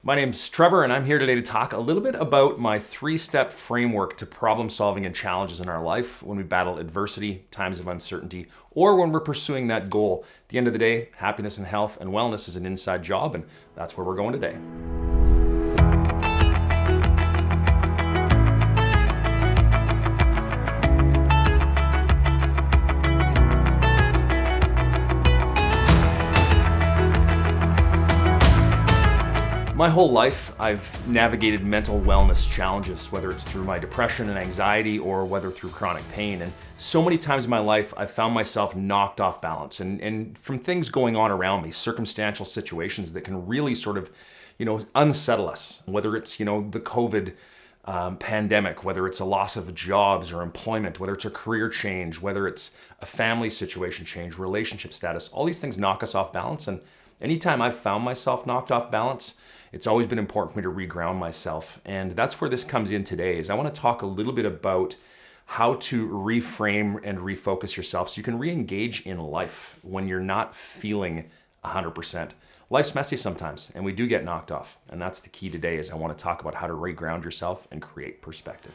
My name's Trevor, and I'm here today to talk a little bit about my three-step framework to problem solving and challenges in our life when we battle adversity, times of uncertainty, or when we're pursuing that goal. At the end of the day, happiness and health and wellness is an inside job, and that's where we're going today. My whole life, I've navigated mental wellness challenges, whether it's through my depression and anxiety or whether through chronic pain. And so many times in my life, I found myself knocked off balance and from things going on around me, circumstantial situations that can really sort of, unsettle us, whether it's, the COVID pandemic, whether it's a loss of jobs or employment, whether it's a career change, whether it's a family situation change, relationship status, all these things knock us off balance. And anytime I've found myself knocked off balance, it's always been important for me to reground myself. And that's where this comes in today, is I want to talk a little bit about how to reframe and refocus yourself so you can re-engage in life when you're not feeling 100%. Life's messy sometimes, and we do get knocked off. And that's the key today, is I want to talk about how to reground yourself and create perspective.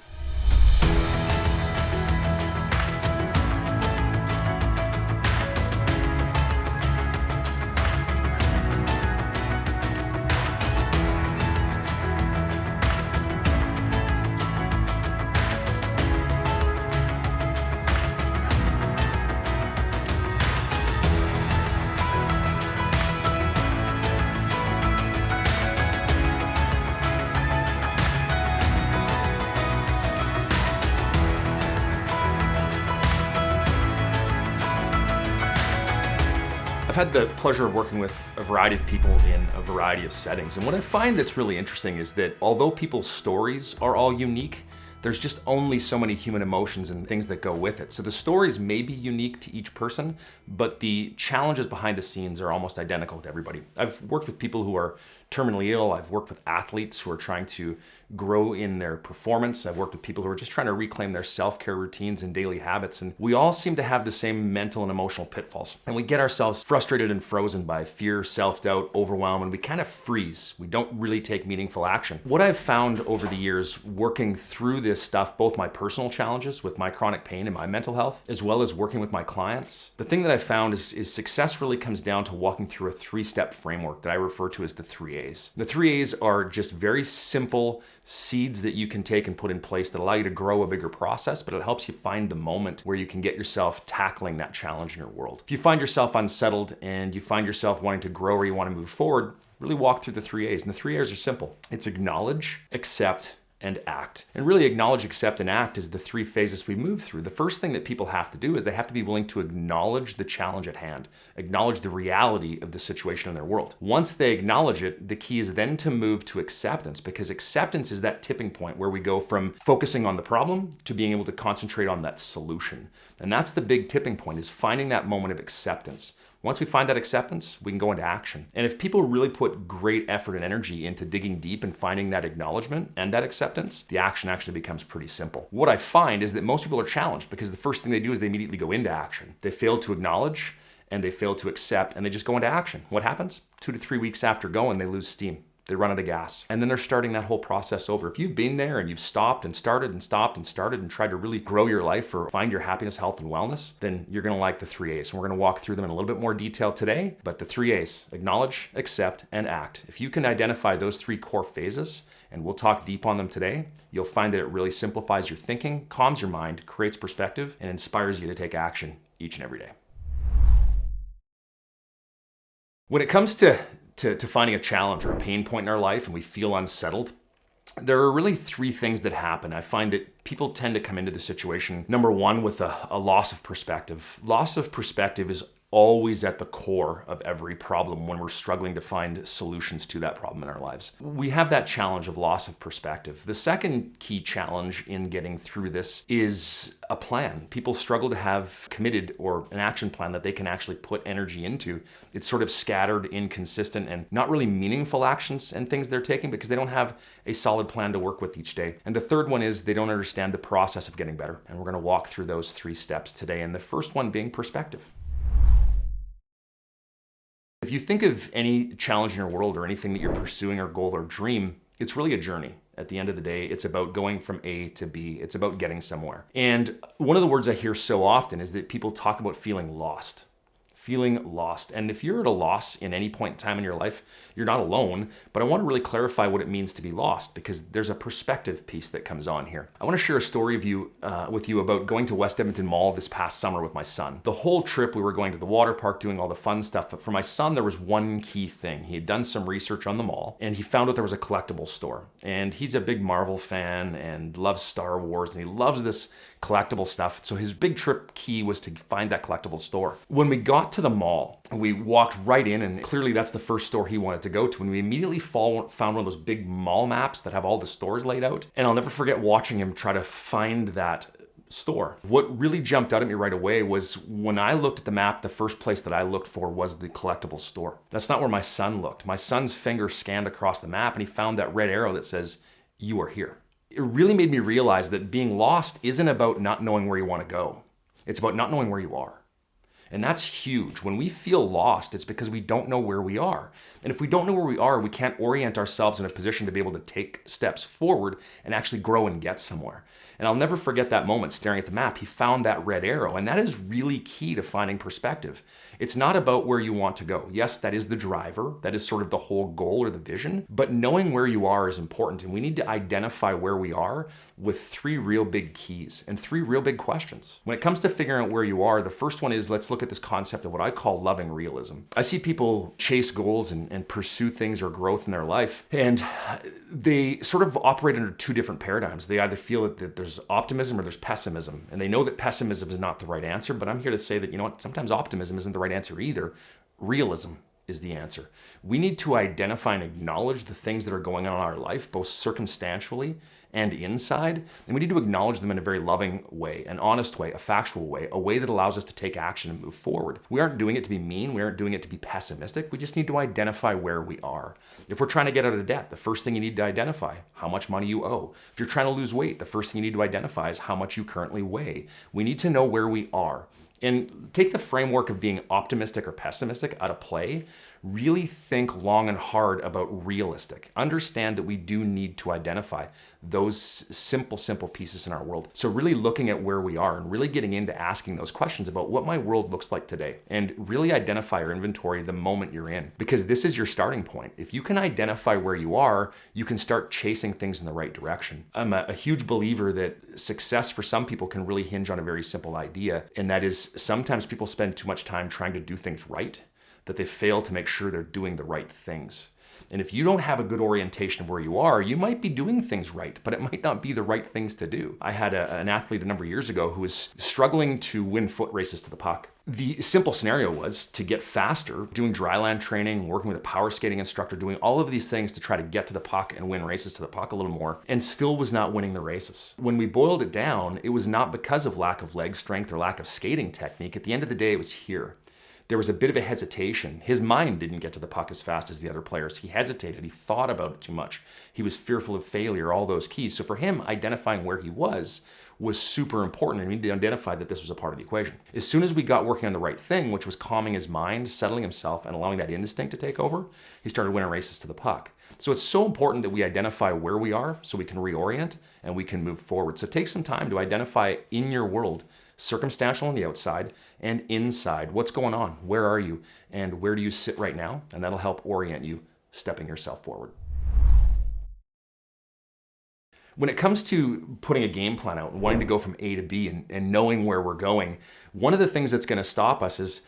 I've had the pleasure of working with a variety of people in a variety of settings. And what I find that's really interesting is that although people's stories are all unique, there's just only so many human emotions and things that go with it. So the stories may be unique to each person, but the challenges behind the scenes are almost identical to everybody. I've worked with people who are terminally ill. I've worked with athletes who are trying to grow in their performance. I've worked with people who are just trying to reclaim their self-care routines and daily habits. And we all seem to have the same mental and emotional pitfalls. And we get ourselves frustrated and frozen by fear, self-doubt, overwhelm, and we kind of freeze. We don't really take meaningful action. What I've found over the years working through this stuff, both my personal challenges with my chronic pain and my mental health, as well as working with my clients, the thing that I found is success really comes down to walking through a three-step framework that I refer to as the 3 A's. The 3 A's are just very simple seeds that you can take and put in place that allow you to grow a bigger process, but it helps you find the moment where you can get yourself tackling that challenge in your world. If you find yourself unsettled and you find yourself wanting to grow or you want to move forward, really walk through the 3 A's. And the 3 A's are simple. It's acknowledge, accept, and act. And really acknowledge, accept, and act is the 3 phases we move through. The first thing that people have to do is they have to be willing to acknowledge the challenge at hand, acknowledge the reality of the situation in their world. Once they acknowledge it, the key is then to move to acceptance, because acceptance is that tipping point where we go from focusing on the problem to being able to concentrate on that solution. And that's the big tipping point, is finding that moment of acceptance. Once we find that acceptance, we can go into action. And if people really put great effort and energy into digging deep and finding that acknowledgement and that acceptance, the action actually becomes pretty simple. What I find is that most people are challenged because the first thing they do is they immediately go into action. They fail to acknowledge and they fail to accept and they just go into action. What happens? 2 to 3 weeks after going, they lose steam. They run out of gas. And then they're starting that whole process over. If you've been there and you've stopped and started and stopped and started and tried to really grow your life or find your happiness, health, and wellness, then you're gonna like the 3 A's. And we're gonna walk through them in a little bit more detail today. But the 3 A's, acknowledge, accept, and act. If you can identify those 3 core phases, and we'll talk deep on them today, you'll find that it really simplifies your thinking, calms your mind, creates perspective, and inspires you to take action each and every day. When it comes to finding a challenge or a pain point in our life and we feel unsettled, there are really 3 things that happen. I find that people tend to come into the situation, number 1, with a loss of perspective. Loss of perspective is always at the core of every problem when we're struggling to find solutions to that problem in our lives. We have that challenge of loss of perspective. The second key challenge in getting through this is a plan. People struggle to have committed or an action plan that they can actually put energy into. It's sort of scattered, inconsistent, and not really meaningful actions and things they're taking because they don't have a solid plan to work with each day. And the third one is they don't understand the process of getting better. And we're going to walk through those 3 steps today. And the first one being perspective. If you think of any challenge in your world or anything that you're pursuing or goal or dream, it's really a journey. At the end of the day, it's about going from A to B. It's about getting somewhere. And one of the words I hear so often is that people talk about feeling lost. Feeling lost. And if you're at a loss in any point in time in your life, you're not alone, but I want to really clarify what it means to be lost, because there's a perspective piece that comes on here. I want to share a story with you about going to West Edmonton Mall this past summer with my son. The whole trip we were going to the water park, doing all the fun stuff, but for my son there was one key thing. He had done some research on the mall and he found out there was a collectible store. And he's a big Marvel fan and loves Star Wars and he loves this collectible stuff. So his big trip key was to find that collectible store. When we got to the mall, we walked right in, and clearly that's the first store he wanted to go to. And we immediately found one of those big mall maps that have all the stores laid out. And I'll never forget watching him try to find that store. What really jumped out at me right away was when I looked at the map, the first place that I looked for was the collectible store. That's not where my son looked. My son's finger scanned across the map and he found that red arrow that says, "You are here." It really made me realize that being lost isn't about not knowing where you want to go. It's about not knowing where you are. And that's huge. When we feel lost, it's because we don't know where we are. And if we don't know where we are, we can't orient ourselves in a position to be able to take steps forward and actually grow and get somewhere. And I'll never forget that moment staring at the map. He found that red arrow, and that is really key to finding perspective. It's not about where you want to go. Yes, that is the driver. That is sort of the whole goal or the vision, but knowing where you are is important. And we need to identify where we are with three real big keys and three real big questions. When it comes to figuring out where you are, the first one is, let's look at this concept of what I call loving realism. I see people chase goals and pursue things or growth in their life, and they sort of operate under two different paradigms. They either feel that there's optimism or there's pessimism, and they know that pessimism is not the right answer, but I'm here to say that, you know what, sometimes optimism isn't the right answer either. Realism is the answer. We need to identify and acknowledge the things that are going on in our life, both circumstantially and inside, and we need to acknowledge them in a very loving way, an honest way, a factual way, a way that allows us to take action and move forward. We aren't doing it to be mean, we aren't doing it to be pessimistic, we just need to identify where we are. If we're trying to get out of debt, the first thing you need to identify, how much money you owe. If you're trying to lose weight, the first thing you need to identify is how much you currently weigh. We need to know where we are. And take the framework of being optimistic or pessimistic out of play. Really think long and hard about realistic. Understand that we do need to identify those simple pieces in our world. So really looking at where we are and really getting into asking those questions about what my world looks like today, and really identify or inventory the moment you're in, because this is your starting point. If you can identify where you are, you can start chasing things in the right direction. I'm a huge believer that success for some people can really hinge on a very simple idea, and that is sometimes people spend too much time trying to do things right, that they fail to make sure they're doing the right things. And if you don't have a good orientation of where you are, you might be doing things right, but it might not be the right things to do. I had an athlete a number of years ago who was struggling to win foot races to the puck. The simple scenario was to get faster, doing dryland training, working with a power skating instructor, doing all of these things to try to get to the puck and win races to the puck a little more, and still was not winning the races. When we boiled it down, it was not because of lack of leg strength or lack of skating technique. At the end of the day, it was here. There was a bit of a hesitation. His mind didn't get to the puck as fast as the other players. He hesitated. He thought about it too much. He was fearful of failure, all those keys. So for him, identifying where he was super important, and we need to identify that this was a part of the equation. As soon as we got working on the right thing, which was calming his mind, settling himself, and allowing that instinct to take over, he started winning races to the puck. So it's so important that we identify where we are so we can reorient and we can move forward. So take some time to identify in your world, circumstantial on the outside and inside, what's going on, where are you, and where do you sit right now, and that'll help orient you stepping yourself forward. When it comes to putting a game plan out and wanting to go from A to B and knowing where we're going, one of the things that's going to stop us is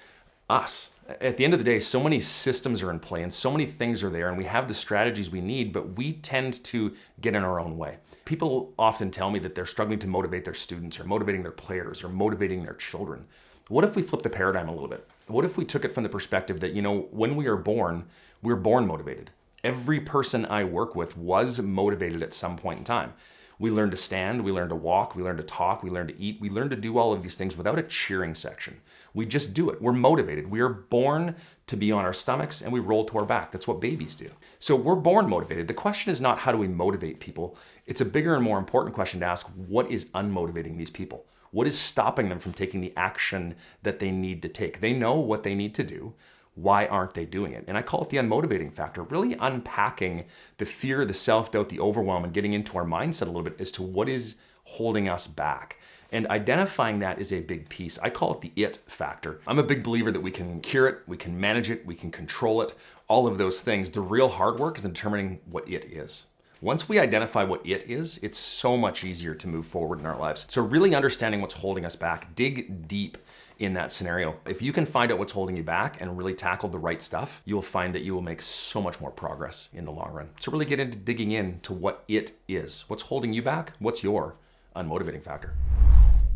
us. At the end of the day, so many systems are in play and so many things are there, and we have the strategies we need, but we tend to get in our own way. People often tell me that they're struggling to motivate their students or motivating their players or motivating their children. What if we flip the paradigm a little bit? What if we took it from the perspective that, when we are born, we're born motivated. Every person I work with was motivated at some point in time. We learn to stand, we learn to walk, we learn to talk, we learn to eat, we learn to do all of these things without a cheering section. We just do it. We're motivated. We are born to be on our stomachs and we roll to our back. That's what babies do. So we're born motivated. The question is not how do we motivate people? It's a bigger and more important question to ask, what is unmotivating these people? What is stopping them from taking the action that they need to take? They know what they need to do. Why aren't they doing it? And I call it the unmotivating factor, really unpacking the fear, the self-doubt, the overwhelm, and getting into our mindset a little bit as to what is holding us back. And identifying that is a big piece. I call it the it factor. I'm a big believer that we can cure it, we can manage it, we can control it, all of those things. The real hard work is in determining what it is. Once we identify what it is, it's so much easier to move forward in our lives. So really understanding what's holding us back, dig deep in that scenario. If you can find out what's holding you back and really tackle the right stuff, you will find that you will make so much more progress in the long run. So really get into digging into what it is. What's holding you back? What's your unmotivating factor?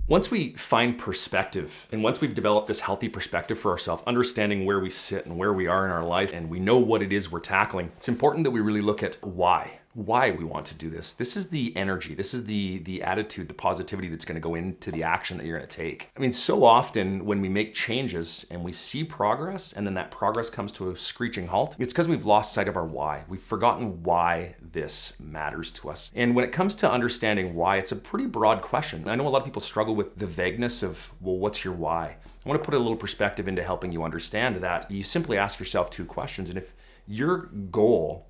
Once we find perspective, and once we've developed this healthy perspective for ourselves, understanding where we sit and where we are in our life, and we know what it is we're tackling, it's important that we really look at why we want to do this. This is the energy, this is the attitude, the positivity that's going to go into the action that you're going to take. I mean, so often when we make changes and we see progress and then that progress comes to a screeching halt, it's because we've lost sight of our why. We've forgotten why this matters to us. And when it comes to understanding why, it's a pretty broad question. I know a lot of people struggle with the vagueness of, well, what's your why? I want to put a little perspective into helping you understand that. You simply ask yourself two questions. And if your goal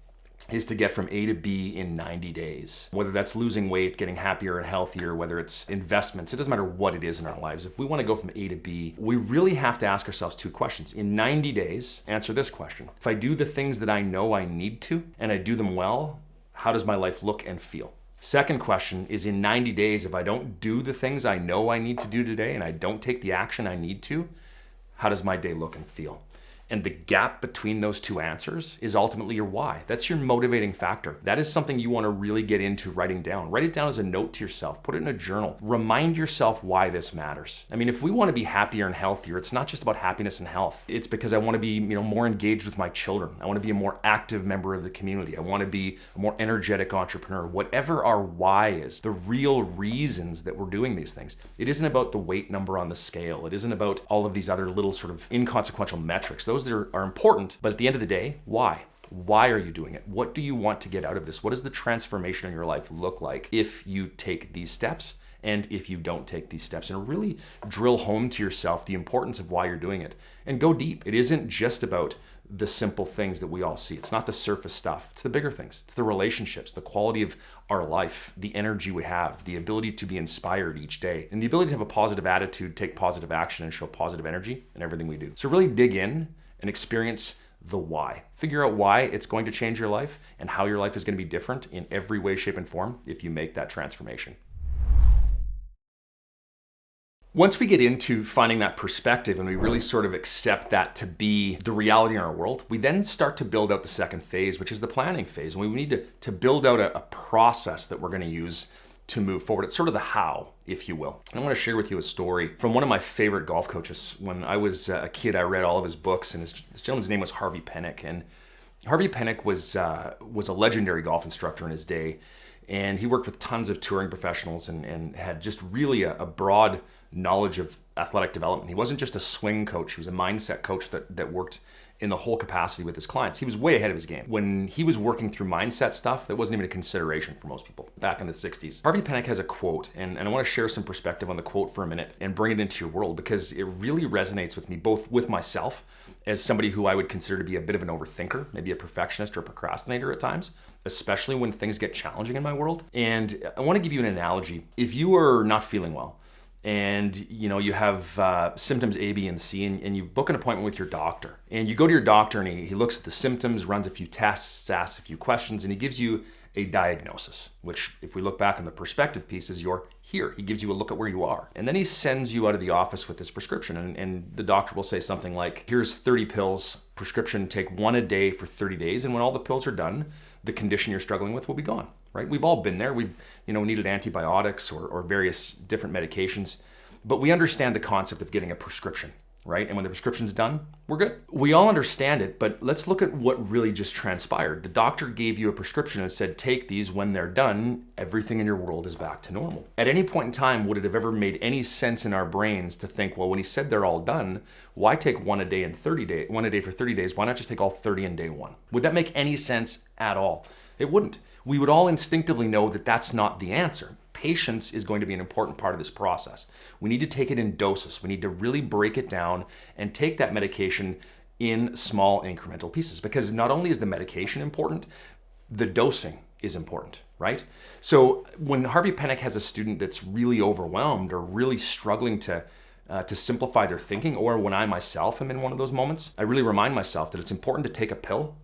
is to get from A to B in 90 days. Whether that's losing weight, getting happier and healthier, whether it's investments, it doesn't matter what it is in our lives. If we want to go from A to B, we really have to ask ourselves two questions. In 90 days, answer this question. If I do the things that I know I need to, and I do them well, how does my life look and feel? Second question is, in 90 days, if I don't do the things I know I need to do today and I don't take the action I need to, how does my day look and feel? And the gap between those two answers is ultimately your why. That's your motivating factor. That is something you want to really get into writing down. Write it down as a note to yourself. Put it in a journal. Remind yourself why this matters. I mean, if we want to be happier and healthier, it's not just about happiness and health. It's because I want to be, more engaged with my children. I want to be a more active member of the community. I want to be a more energetic entrepreneur. Whatever our why is, the real reasons that we're doing these things. It isn't about the weight number on the scale. It isn't about all of these other little sort of inconsequential metrics. Those are important, but at the end of the day, why? Why are you doing it? What do you want to get out of this? What does the transformation in your life look like if you take these steps and if you don't take these steps? And really drill home to yourself the importance of why you're doing it and go deep. It isn't just about the simple things that we all see. It's not the surface stuff. It's the bigger things. It's the relationships, the quality of our life, the energy we have, the ability to be inspired each day, and the ability to have a positive attitude, take positive action, and show positive energy in everything we do. So really dig in and experience the why. Figure out why it's going to change your life and how your life is going to be different in every way, shape, and form if you make that transformation. Once we get into finding that perspective and we really sort of accept that to be the reality in our world, we then start to build out the second phase, which is the planning phase. And we need to build out a process that we're going to use to move forward. It's sort of the how, if you will. And I want to share with you a story from one of my favorite golf coaches. When I was a kid, I read all of his books, and this gentleman's name was Harvey Penick. And Harvey Penick was a legendary golf instructor in his day. And he worked with tons of touring professionals and had just really a broad knowledge of athletic development. He wasn't just a swing coach, he was a mindset coach that worked in the whole capacity with his clients. He was way ahead of his game. When he was working through mindset stuff, that wasn't even a consideration for most people back in the 60s. Harvey Penick has a quote, and I want to share some perspective on the quote for a minute and bring it into your world because it really resonates with me, both with myself as somebody who I would consider to be a bit of an overthinker, maybe a perfectionist or a procrastinator at times, especially when things get challenging in my world. And I want to give you an analogy. If you are not feeling well, and you have symptoms A, B, and C, and you book an appointment with your doctor. And you go to your doctor and he looks at the symptoms, runs a few tests, asks a few questions, and he gives you a diagnosis, which if we look back on the perspective piece is you're here. He gives you a look at where you are. And then he sends you out of the office with this prescription. And the doctor will say something like, here's 30 pills, prescription, take one a day for 30 days. And when all the pills are done, the condition you're struggling with will be gone, right? We've all been there. We've needed antibiotics or various different medications, but we understand the concept of getting a prescription, right? And when the prescription's done, we're good. We all understand it, but let's look at what really just transpired. The doctor gave you a prescription and said, take these. When they're done, everything in your world is back to normal. At any point in time, would it have ever made any sense in our brains to think, well, when he said they're all done, why take one a day for 30 days? Why not just take all 30 in day one? Would that make any sense at all? It wouldn't. We would all instinctively know that that's not the answer. Patience is going to be an important part of this process. We need to take it in doses. We need to really break it down and take that medication in small incremental pieces, because not only is the medication important, the dosing is important, right? So when Harvey Penick has a student that's really overwhelmed or really struggling to simplify their thinking, or when I myself am in one of those moments, I really remind myself that it's important to take a pill,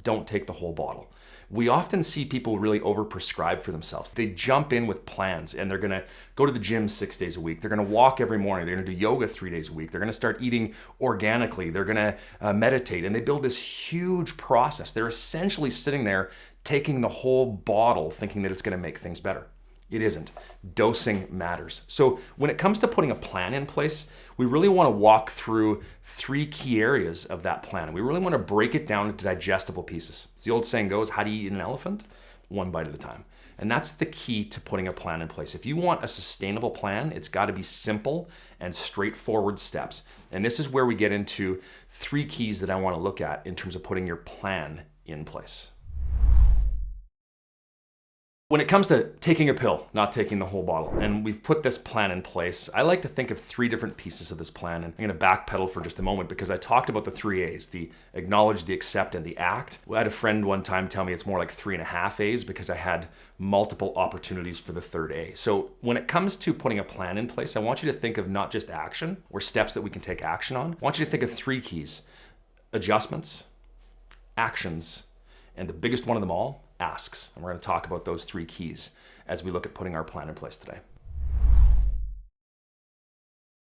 don't take the whole bottle. We often see people really overprescribe for themselves. They jump in with plans and they're gonna go to the gym 6 days a week. They're gonna walk every morning. They're gonna do yoga 3 days a week. They're gonna start eating organically. They're gonna meditate, and they build this huge process. They're essentially sitting there taking the whole bottle thinking that it's gonna make things better. It isn't. Dosing matters. So when it comes to putting a plan in place, we really want to walk through 3 key areas of that plan. We really want to break it down into digestible pieces. As the old saying goes, how do you eat an elephant? One bite at a time. And that's the key to putting a plan in place. If you want a sustainable plan, it's got to be simple and straightforward steps. And this is where we get into 3 keys that I want to look at in terms of putting your plan in place. When it comes to taking a pill, not taking the whole bottle, and we've put this plan in place, I like to think of 3 different pieces of this plan. And I'm going to backpedal for just a moment because I talked about the 3 A's, the acknowledge, the accept, and the act. I had a friend one time tell me it's more like 3.5 A's because I had multiple opportunities for the 3rd A. So when it comes to putting a plan in place, I want you to think of not just action or steps that we can take action on. I want you to think of 3 keys: adjustments, actions, and the biggest one of them all, asks. And we're going to talk about those 3 keys as we look at putting our plan in place today.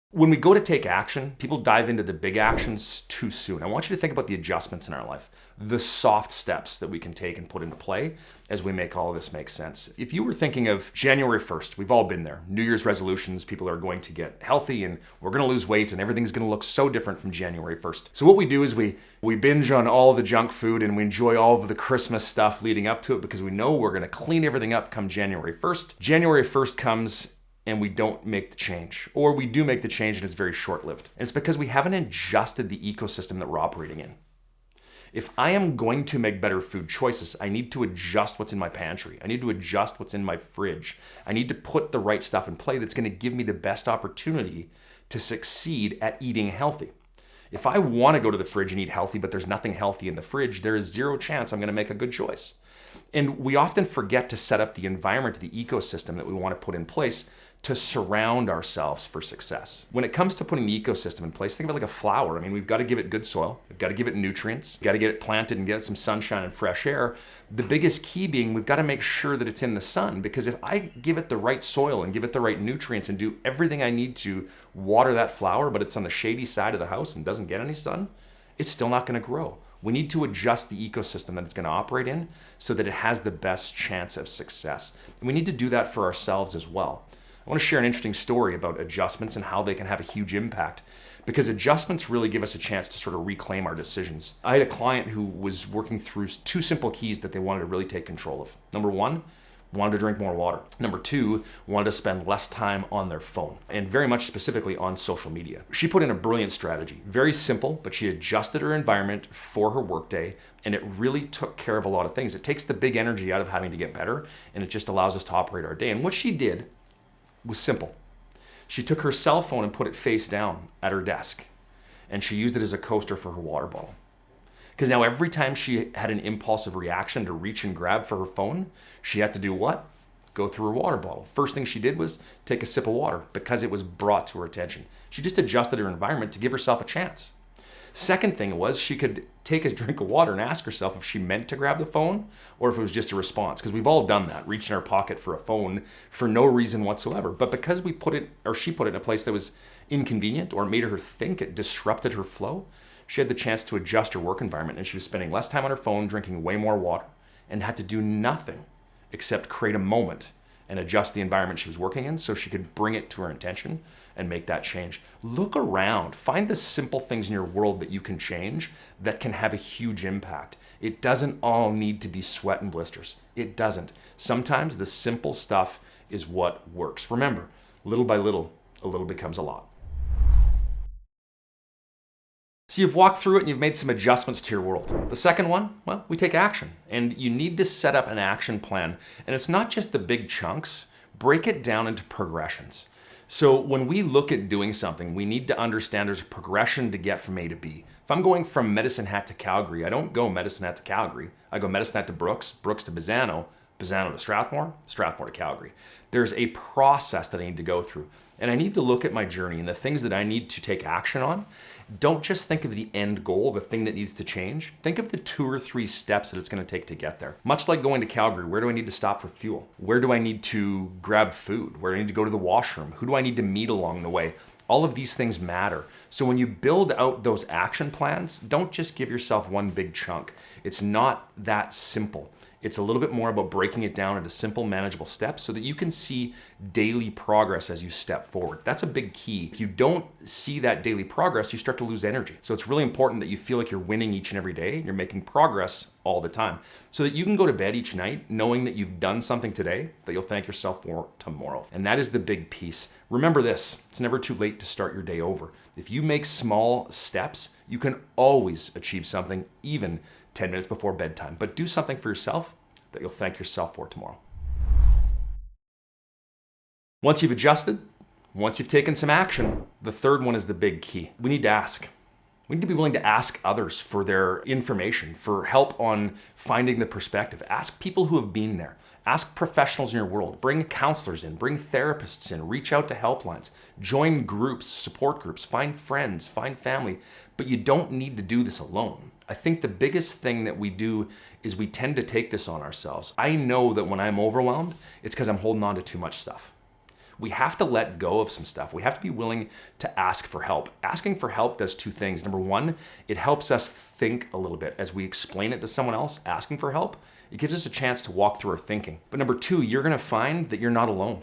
When we go to take action, people dive into the big actions too soon. I want you to think about the adjustments in our life, the soft steps that we can take and put into play as we make all of this make sense. If you were thinking of January 1st, we've all been there. New Year's resolutions, people are going to get healthy and we're going to lose weight and everything's going to look so different from January 1st. So what we do is we binge on all the junk food and we enjoy all of the Christmas stuff leading up to it because we know we're going to clean everything up come January 1st. January 1st comes and we don't make the change, or we do make the change and it's very short-lived. And it's because we haven't adjusted the ecosystem that we're operating in. If I am going to make better food choices, I need to adjust what's in my pantry. I need to adjust what's in my fridge. I need to put the right stuff in play that's going to give me the best opportunity to succeed at eating healthy. If I want to go to the fridge and eat healthy, but there's nothing healthy in the fridge, there is 0 chance I'm going to make a good choice. And we often forget to set up the environment, the ecosystem that we want to put in place to surround ourselves for success. When it comes to putting the ecosystem in place, think about it like a flower. I mean, we've got to give it good soil. We've got to give it nutrients. We've got to get it planted and get it some sunshine and fresh air. The biggest key being we've got to make sure that it's in the sun, because if I give it the right soil and give it the right nutrients and do everything I need to water that flower, but it's on the shady side of the house and doesn't get any sun, it's still not going to grow. We need to adjust the ecosystem that it's going to operate in so that it has the best chance of success. And we need to do that for ourselves as well. I want to share an interesting story about adjustments and how they can have a huge impact, because adjustments really give us a chance to sort of reclaim our decisions. I had a client who was working through 2 simple keys that they wanted to really take control of. Number 1, wanted to drink more water. Number 2, wanted to spend less time on their phone, and very much specifically on social media. She put in a brilliant strategy. Very simple, but she adjusted her environment for her workday, and it really took care of a lot of things. It takes the big energy out of having to get better, and it just allows us to operate our day. And what she did was simple. She took her cell phone and put it face down at her desk, and she used it as a coaster for her water bottle. Because now every time she had an impulsive reaction to reach and grab for her phone, she had to do what? Go through her water bottle. First thing she did was take a sip of water because it was brought to her attention. She just adjusted her environment to give herself a chance. Second thing was she could take a drink of water and ask herself if she meant to grab the phone or if it was just a response. Because we've all done that, reach in our pocket for a phone for no reason whatsoever. But because she put it in a place that was inconvenient or made her think, it disrupted her flow, she had the chance to adjust her work environment, and she was spending less time on her phone, drinking way more water, and had to do nothing except create a moment and adjust the environment she was working in so she could bring it to her intention and make that change. Look around. Find the simple things in your world that you can change that can have a huge impact. It doesn't all need to be sweat and blisters. It doesn't. Sometimes the simple stuff is what works. Remember, little by little, a little becomes a lot. So you've walked through it and you've made some adjustments to your world. The second one, well, we take action. And you need to set up an action plan. And it's not just the big chunks. Break it down into progressions. So when we look at doing something, we need to understand there's a progression to get from A to B. If I'm going from Medicine Hat to Calgary, I don't go Medicine Hat to Calgary. I go Medicine Hat to Brooks, Brooks to Bazzano, Bazzano to Strathmore, Strathmore to Calgary. There's a process that I need to go through. And I need to look at my journey and the things that I need to take action on. Don't just think of the end goal, the thing that needs to change. Think of the 2 or 3 steps that it's going to take to get there. Much like going to Calgary, where do I need to stop for fuel? Where do I need to grab food? Where do I need to go to the washroom? Who do I need to meet along the way? All of these things matter. So when you build out those action plans, don't just give yourself one big chunk. It's not that simple. It's a little bit more about breaking it down into simple, manageable steps so that you can see daily progress as you step forward. That's a big key. If you don't see that daily progress, you start to lose energy. So it's really important that you feel like you're winning each and every day, and you're making progress all the time, so that you can go to bed each night knowing that you've done something today that you'll thank yourself for tomorrow. And that is the big piece. Remember this, it's never too late to start your day over. If you make small steps, you can always achieve something, even 10 minutes before bedtime. But do something for yourself that you'll thank yourself for tomorrow. Once you've adjusted, once you've taken some action, the third one is the big key. We need to ask. We need to be willing to ask others for their information, for help on finding the perspective. Ask people who have been there. Ask professionals in your world. Bring counselors in, bring therapists in, reach out to helplines, join groups, support groups, find friends, find family. But you don't need to do this alone. I think the biggest thing that we do is we tend to take this on ourselves. I know that when I'm overwhelmed, it's because I'm holding on to too much stuff. We have to let go of some stuff. We have to be willing to ask for help. Asking for help does 2 things. Number 1, it helps us think a little bit. As we explain it to someone else, asking for help, it gives us a chance to walk through our thinking. But number 2, you're gonna find that you're not alone.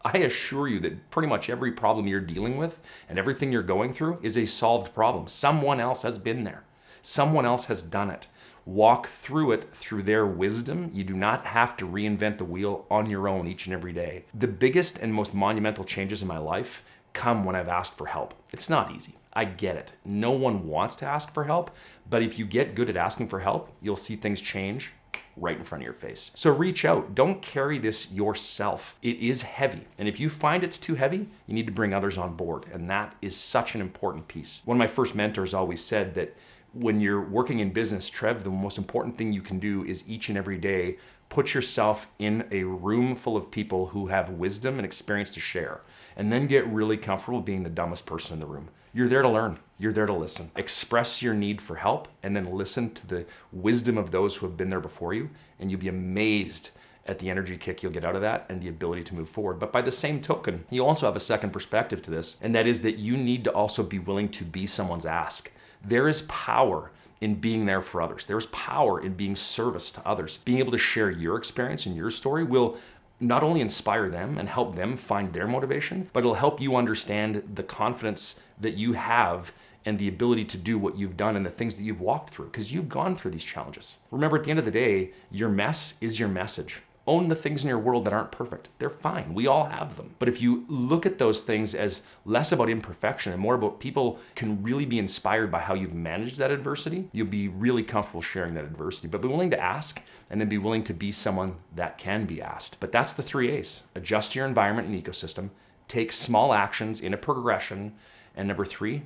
I assure you that pretty much every problem you're dealing with and everything you're going through is a solved problem. Someone else has been there. Someone else has done it. Walk through it through their wisdom. You do not have to reinvent the wheel on your own each and every day. The biggest and most monumental changes in my life come when I've asked for help. It's not easy. I get it. No one wants to ask for help, but if you get good at asking for help, you'll see things change right in front of your face. So reach out. Don't carry this yourself. It is heavy. And if you find it's too heavy, you need to bring others on board. And that is such an important piece. One of my first mentors always said that when you're working in business, Trev, the most important thing you can do is each and every day put yourself in a room full of people who have wisdom and experience to share, and then get really comfortable being the dumbest person in the room. You're there to learn. You're there to listen. Express your need for help, and then listen to the wisdom of those who have been there before you, and you'll be amazed at the energy kick you'll get out of that and the ability to move forward. But by the same token, you also have a second perspective to this, and that is that you need to also be willing to be someone's ask. There is power in being there for others. There's power in being service to others. Being able to share your experience and your story will not only inspire them and help them find their motivation, but it'll help you understand the confidence that you have and the ability to do what you've done and the things that you've walked through, because you've gone through these challenges. Remember, at the end of the day, your mess is your message. Own the things in your world that aren't perfect. They're fine. We all have them. But if you look at those things as less about imperfection and more about people can really be inspired by how you've managed that adversity, you'll be really comfortable sharing that adversity. But be willing to ask, and then be willing to be someone that can be asked. But that's the 3 A's. Adjust your environment and ecosystem, take small actions in a progression, and number 3,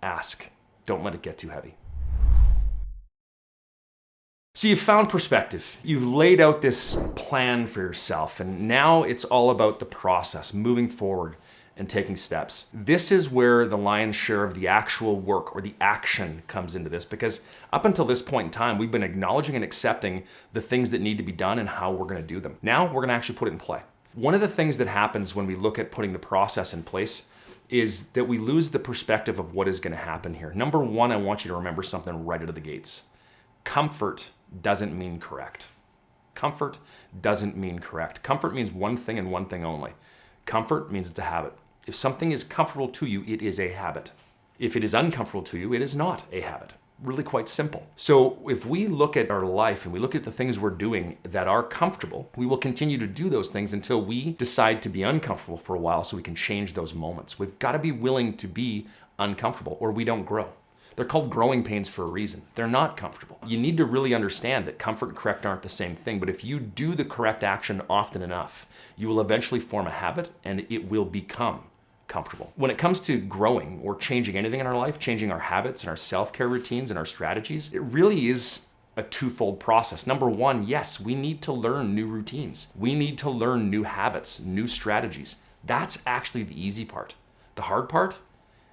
ask. Don't let it get too heavy. So you've found perspective, you've laid out this plan for yourself, and now it's all about the process, moving forward and taking steps. This is where the lion's share of the actual work or the action comes into this, because up until this point in time, we've been acknowledging and accepting the things that need to be done and how we're gonna do them. Now we're gonna actually put it in play. One of the things that happens when we look at putting the process in place is that we lose the perspective of what is gonna happen here. Number 1, I want you to remember something right out of the gates. Comfort doesn't mean correct. Comfort doesn't mean correct. Comfort means one thing and one thing only. Comfort means it's a habit. If something is comfortable to you, it is a habit. If it is uncomfortable to you, it is not a habit. Really quite simple. So if we look at our life and we look at the things we're doing that are comfortable, we will continue to do those things until we decide to be uncomfortable for a while so we can change those moments. We've got to be willing to be uncomfortable or we don't grow. They're called growing pains for a reason. They're not comfortable. You need to really understand that comfort and correct aren't the same thing, but if you do the correct action often enough, you will eventually form a habit and it will become comfortable. When it comes to growing or changing anything in our life, changing our habits and our self-care routines and our strategies, it really is a twofold process. Number one, yes, we need to learn new routines. We need to learn new habits, new strategies. That's actually the easy part. The hard part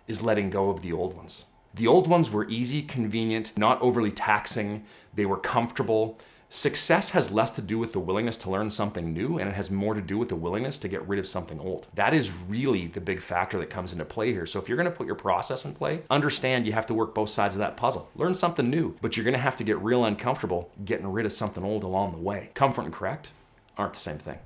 is letting go of the old ones. The old ones were easy, convenient, not overly taxing. They were comfortable. Success has less to do with the willingness to learn something new, and it has more to do with the willingness to get rid of something old. That is really the big factor that comes into play here. So if you're gonna put your process in play, understand you have to work both sides of that puzzle. Learn something new, but you're gonna have to get real uncomfortable getting rid of something old along the way. Comfort and correct aren't the same thing.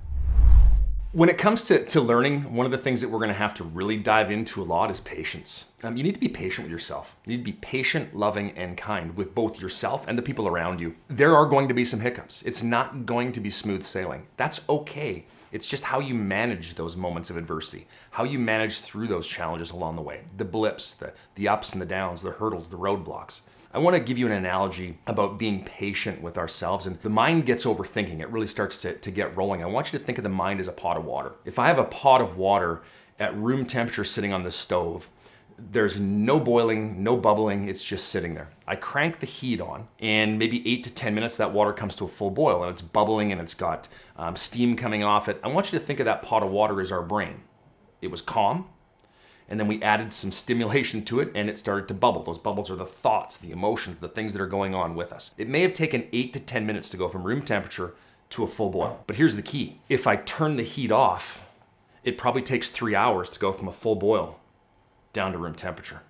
When it comes to learning, one of the things that we're gonna have to really dive into a lot is patience. You need to be patient with yourself. You need to be patient, loving, and kind with both yourself and the people around you. There are going to be some hiccups. It's not going to be smooth sailing. That's okay. It's just how you manage those moments of adversity, how you manage through those challenges along the way, the blips, the ups and the downs, the hurdles, the roadblocks. I want to give you an analogy about being patient with ourselves. And the mind gets overthinking. It really starts to get rolling. I want you to think of the mind as a pot of water. If I have a pot of water at room temperature sitting on the stove, there's no boiling, no bubbling, it's just sitting there. I crank the heat on, and maybe 8 to 10 minutes, that water comes to a full boil, and it's bubbling, and it's got steam coming off it. I want you to think of that pot of water as our brain. It was calm, and then we added some stimulation to it, and it started to bubble. Those bubbles are the thoughts, the emotions, the things that are going on with us. It may have taken 8 to 10 minutes to go from room temperature to a full boil. But here's the key. If I turn the heat off, it probably takes 3 hours to go from a full boil down to room temperature.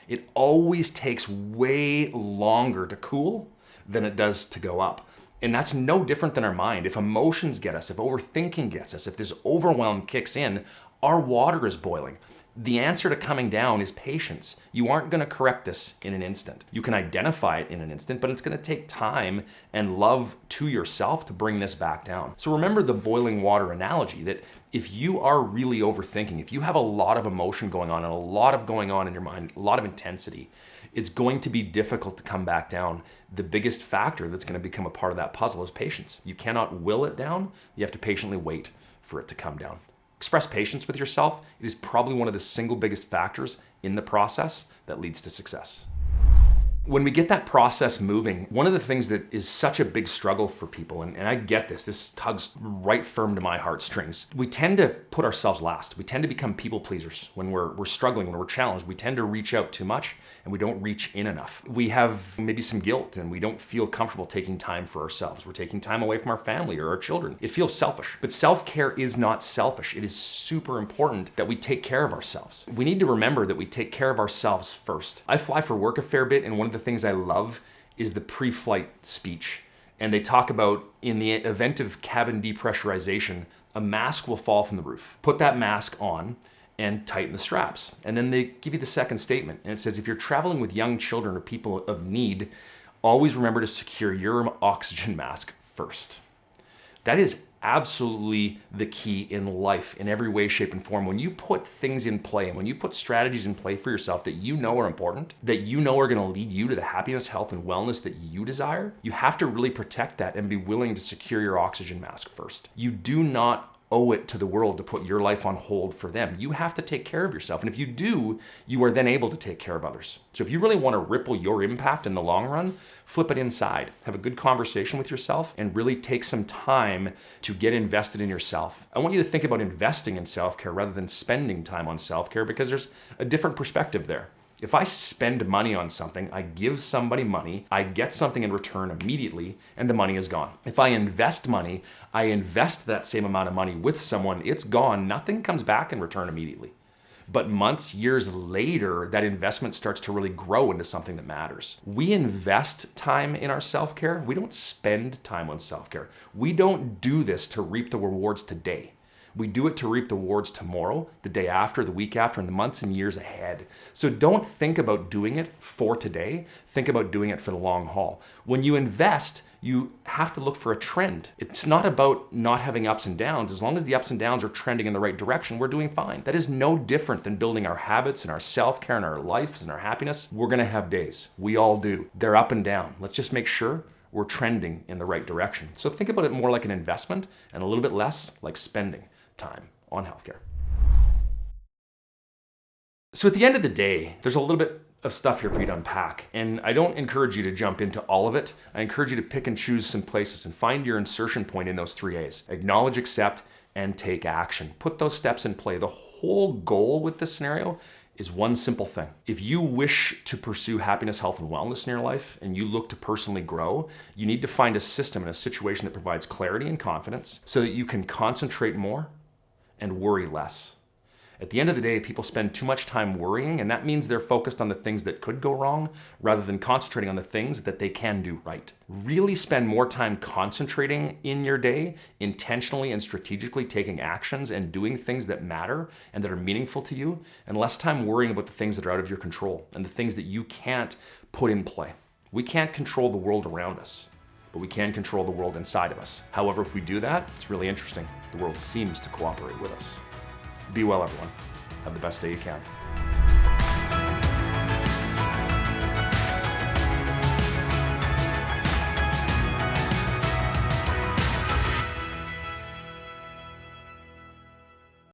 It always takes way longer to cool than it does to go up. And that's no different than our mind. If emotions get us, if overthinking gets us, if this overwhelm kicks in, our water is boiling. The answer to coming down is patience. You aren't going to correct this in an instant. You can identify it in an instant, but it's going to take time and love to yourself to bring this back down. So remember the boiling water analogy, that if you are really overthinking, if you have a lot of emotion going on and a lot of going on in your mind, a lot of intensity, it's going to be difficult to come back down. The biggest factor that's going to become a part of that puzzle is patience. You cannot will it down. You have to patiently wait for it to come down. Express patience with yourself. It is probably one of the single biggest factors in the process that leads to success. When we get that process moving, one of the things that is such a big struggle for people, and I get this tugs right firm to my heartstrings. We tend to put ourselves last. We tend to become people pleasers when we're struggling, when we're challenged. We tend to reach out too much and we don't reach in enough. We have maybe some guilt and we don't feel comfortable taking time for ourselves. We're taking time away from our family or our children. It feels selfish, but self-care is not selfish. It is super important that we take care of ourselves. We need to remember that we take care of ourselves first. I fly for work a fair bit, and one of the things I love is the pre-flight speech. And they talk about, in the event of cabin depressurization, a mask will fall from the roof. Put that mask on and tighten the straps. And then they give you the second statement. And it says, if you're traveling with young children or people of need, always remember to secure your oxygen mask first. That is absolutely the key in life in every way, shape, and form. When you put things in play and when you put strategies in play for yourself that you know are important, that you know are going to lead you to the happiness, health, and wellness that you desire, you have to really protect that and be willing to secure your oxygen mask first. You do not owe it to the world to put your life on hold for them. You have to take care of yourself. And if you do, you are then able to take care of others. So if you really want to ripple your impact in the long run, flip it inside. Have a good conversation with yourself and really take some time to get invested in yourself. I want you to think about investing in self-care rather than spending time on self-care, because there's a different perspective there. If I spend money on something, I give somebody money, I get something in return immediately, and the money is gone. If I invest money, I invest that same amount of money with someone, it's gone, nothing comes back in return immediately. But months, years later, that investment starts to really grow into something that matters. We invest time in our self-care. We don't spend time on self-care. We don't do this to reap the rewards today. We do it to reap the rewards tomorrow, the day after, the week after, and the months and years ahead. So don't think about doing it for today. Think about doing it for the long haul. When you invest, you have to look for a trend. It's not about not having ups and downs. As long as the ups and downs are trending in the right direction, we're doing fine. That is no different than building our habits and our self-care and our lives and our happiness. We're gonna have days. We all do. They're up and down. Let's just make sure we're trending in the right direction. So think about it more like an investment and a little bit less like spending time on healthcare. So at the end of the day, there's a little bit of stuff here for you to unpack. And I don't encourage you to jump into all of it. I encourage you to pick and choose some places and find your insertion point in those 3 A's. Acknowledge, accept, and take action. Put those steps in play. The whole goal with this scenario is one simple thing. If you wish to pursue happiness, health, and wellness in your life, and you look to personally grow, you need to find a system and a situation that provides clarity and confidence so that you can concentrate more and worry less. At the end of the day, people spend too much time worrying, and that means they're focused on the things that could go wrong rather than concentrating on the things that they can do right. Really spend more time concentrating in your day, intentionally and strategically taking actions and doing things that matter and that are meaningful to you, and less time worrying about the things that are out of your control and the things that you can't put in play. We can't control the world around us, but we can control the world inside of us. However, if we do that, it's really interesting. The world seems to cooperate with us. Be well, everyone. Have the best day you can.